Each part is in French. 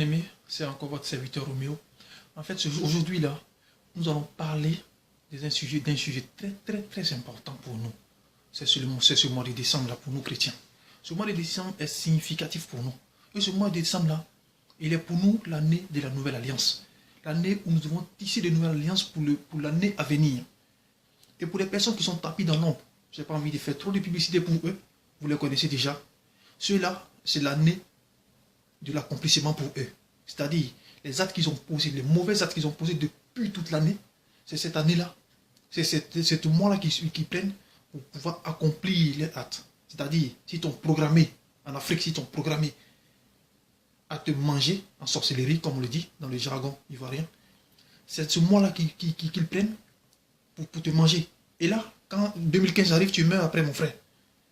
bien-aimés, c'est encore votre serviteur Roméo. En fait, aujourd'hui là, nous allons parler d'un sujet très important pour nous. C'est ce mois de décembre là pour nous chrétiens. Ce mois de décembre est significatif pour nous. Et ce mois de décembre là, il est pour nous l'année de la nouvelle alliance. L'année où nous devons tisser de nouvelles alliances pour l'année à venir. Et pour les personnes qui sont tapis dans l'ombre, je n'ai pas envie de faire trop de publicité pour eux, vous les connaissez déjà. Ceux-là, c'est l'année de l'accomplissement pour eux. C'est-à-dire, les actes qu'ils ont posés, les mauvais actes qu'ils ont posés depuis toute l'année, c'est cette année-là, c'est ce mois-là qu'ils prennent pour pouvoir accomplir les actes. C'est-à-dire, si t'ont programmé, en Afrique, si t'ont programmé à te manger, en sorcellerie, comme on le dit dans le jargon ivoirien, c'est ce mois-là qu'ils prennent pour te manger. Et là, quand 2015 arrive, tu meurs après, mon frère.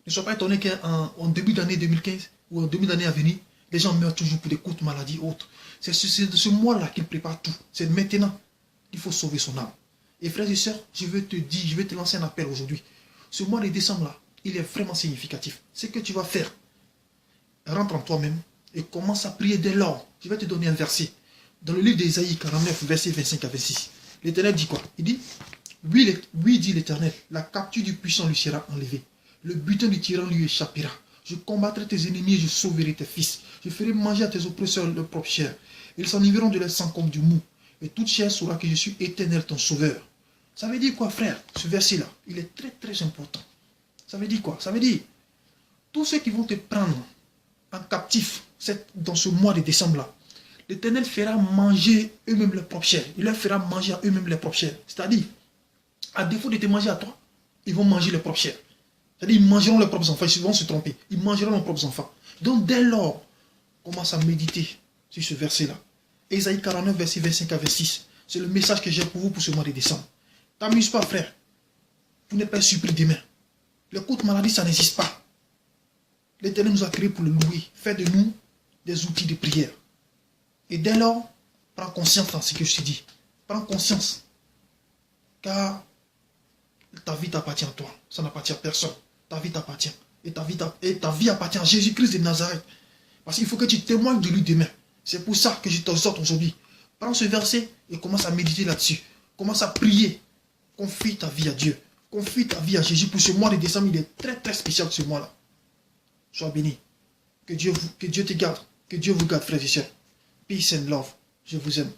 Ne sois pas étonné qu'en début d'année 2015 ou en début d'année à venir, les gens meurent toujours pour des courtes maladies autres. C'est ce mois-là qu'il prépare tout. C'est maintenant qu'il faut sauver son âme. Et frères et sœurs, je vais te lancer un appel aujourd'hui. Ce mois de décembre-là, il est vraiment significatif. Ce que tu vas faire, rentre en toi-même et commence à prier dès lors. Je vais te donner un verset. Dans le livre d'Ésaïe 49, versets 25 à 26. L'Éternel dit quoi? Il dit, oui, dit l'Éternel, la capture du puissant lui sera enlevée. Le butin du tyran lui échappera. Je combattrai tes ennemis et je sauverai tes fils. Je ferai manger à tes oppresseurs leur propre chair. Ils s'enivreront de leur sang comme du mou. Et toute chair saura que je suis Éternel ton sauveur. Ça veut dire quoi, frère? Ce verset-là, il est très important. Ça veut dire quoi? Ça veut dire, tous ceux qui vont te prendre en captif dans ce mois de décembre-là, l'Éternel fera manger eux-mêmes leur propre chair. Il leur fera manger à eux-mêmes leur propre chair. C'est-à-dire, à défaut de te manger à toi, ils vont manger leur propre chair. C'est-à-dire, ils mangeront leurs propres enfants, ils vont se tromper. Ils mangeront leurs propres enfants. Donc, dès lors, commence à méditer sur ce verset-là. Ésaïe 49, verset 25 à 26. C'est le message que j'ai pour vous pour ce mois de décembre. T'amuse pas, frère. Vous n'êtes pas surpris demain. Les courtes maladies, ça n'existe pas. L'Éternel nous a créés pour le louer. Faire de nous des outils de prière. Et dès lors, prends conscience dans ce que je te dis. Prends conscience. Car ta vie t'appartient à toi. Ça n'appartient à personne. Ta vie t'appartient. Et ta vie appartient à Jésus-Christ de Nazareth. Parce qu'il faut que tu témoignes de lui demain. C'est pour ça que je t'exhorte aujourd'hui. Prends ce verset et commence à méditer là-dessus. Commence à prier. Confie ta vie à Dieu. Confie ta vie à Jésus. Pour ce mois de décembre, il est très spécial ce mois-là. Sois béni. Que Dieu te garde. Que Dieu vous garde, frères et sœurs. Peace and love. Je vous aime.